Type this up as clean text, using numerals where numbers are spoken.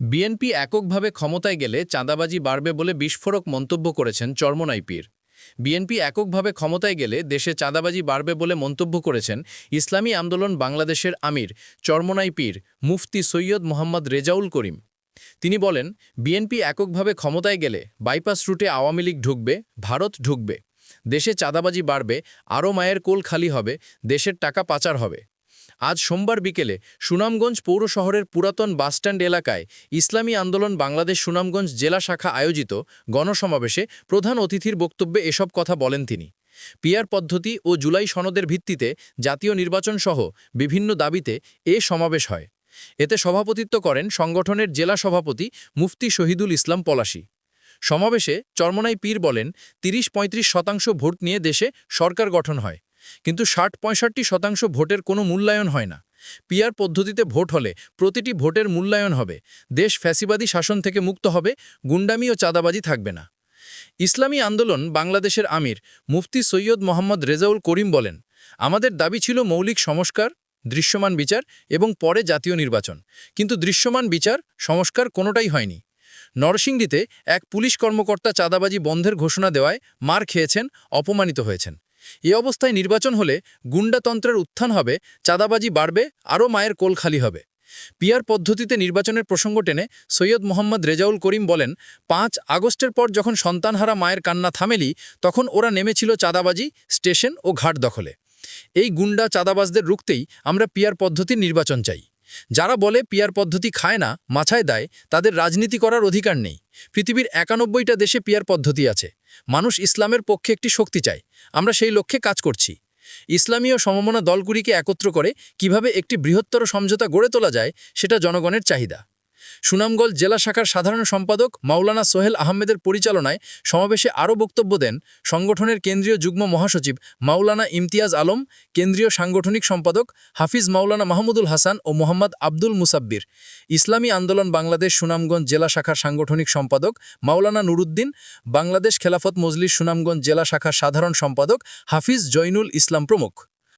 BNP এককভাবে ক্ষমতায় গেলে চাঁদাবাজি বাড়বে বলে বিস্ফোরক মন্তব্য করেছেন চরমোনাই পীর। বিএনপি এককভাবে ক্ষমতায় গেলে দেশে চাঁদাবাজি বাড়বে বলে মন্তব্য করেছেন ইসলামী আন্দোলন বাংলাদেশের আমির চরমোনাই পীর মুফতি সৈয়দ মোহাম্মদ রেজাউল করিম। তিনি বলেন, বিএনপি এককভাবে ক্ষমতায় গেলে বাইপাস রুটে আওয়ামী লীগ ঢুকবে, ভারত ঢুকবে, দেশে চাঁদাবাজি বাড়বে, আরও মায়ের কোল খালি হবে, দেশের টাকা পাচার হবে। আজ সোমবার বিকেলে সুনামগঞ্জ পৌর শহরের পুরাতন বাসস্ট্যান্ড এলাকায় ইসলামী আন্দোলন বাংলাদেশ সুনামগঞ্জ জেলা শাখা আয়োজিত গণসমাবেশে প্রধান অতিথির বক্তব্যে এসব কথা বলেন তিনি। পিআর পদ্ধতি ও জুলাই সনদের ভিত্তিতে জাতীয় নির্বাচন সহ বিভিন্ন দাবিতে এ সমাবেশ হয়। এতে সভাপতিত্ব করেন সংগঠনের জেলা সভাপতি মুফতি শহীদুল ইসলাম পলাশী। সমাবেশে চরমোনাই পীর বলেন, ৩০-৩৫% ভোট নিয়ে দেশে সরকার গঠন হয়, কিন্তু ৬০-৬৫% ভোটের কোনো মূল্যায়ন হয় না। পিআর পদ্ধতিতে ভোট হলে প্রতিটি ভোটের মূল্যায়ন হবে, দেশ ফ্যাসিবাদী শাসন থেকে মুক্ত হবে, গুন্ডামি ও চাঁদাবাজি থাকবে না। ইসলামী আন্দোলন বাংলাদেশের আমির মুফতি সৈয়দ মোহাম্মদ রেজাউল করিম বলেন, আমাদের দাবি ছিল মৌলিক সংস্কার, দৃশ্যমান বিচার এবং পরে জাতীয় নির্বাচন, কিন্তু দৃশ্যমান বিচার সংস্কার কোনোটাই হয়নি। নরসিংদীতে এক পুলিশ কর্মকর্তা চাঁদাবাজি বন্ধের ঘোষণা দেওয়ায় মার খেয়েছেন, অপমানিত হয়েছেন। এ অবস্থায় নির্বাচন হলে গুন্ডাতন্ত্রের উত্থান হবে, চাঁদাবাজি বাড়বে, আরও মায়ের কোল খালি হবে। পিআর পদ্ধতিতে নির্বাচনের প্রসঙ্গ টেনে সৈয়দ মোহাম্মদ রেজাউল করিম বলেন, ৫ আগস্টের পর যখন সন্তানহারা মায়ের কান্না থামেলি, তখন ওরা নেমেছিল চাঁদাবাজি, স্টেশন ও ঘাট দখলে। এই গুন্ডা চাঁদাবাজদের রুখতেই আমরা পিআর পদ্ধতির নির্বাচন চাই। যারা বলে পিআর পদ্ধতি খায় না, মাথায় দেয়, তাদের রাজনীতি করার অধিকার নেই। পৃথিবীর ৯১টা দেশে পিআর পদ্ধতি আছে। মানুষ ইসলামের পক্ষে একটি শক্তি চায়, আমরা সেই লক্ষ্যে কাজ করছি। ইসলামী ও সমমনা দলগুলিকে একত্র করে কিভাবে একটি বৃহত্তর সমঝোতা গড়ে তোলা যায়, সেটা জনগণের চাহিদা। সুনামগঞ্জ জেলা শাখার সাধারণ সম্পাদক মাওলানা সোহেল আহমেদের পরিচালনায় সমাবেশে আরও বক্তব্য দেন সংগঠনের কেন্দ্রীয় যুগ্ম মহাসচিব মাওলানা ইমতিয়াজ আলম, কেন্দ্রীয় সাংগঠনিক সম্পাদক হাফিজ মাওলানা মাহমুদুল হাসান ও মোহাম্মদ আব্দুল মুসাব্বির, ইসলামী আন্দোলন বাংলাদেশ সুনামগঞ্জ জেলা শাখার সাংগঠনিক সম্পাদক মাওলানা নুরুদ্দিন, বাংলাদেশ খেলাফত মজলিস সুনামগঞ্জ জেলা শাখার সাধারণ সম্পাদক হাফিজ জৈনুল ইসলাম প্রমুখ।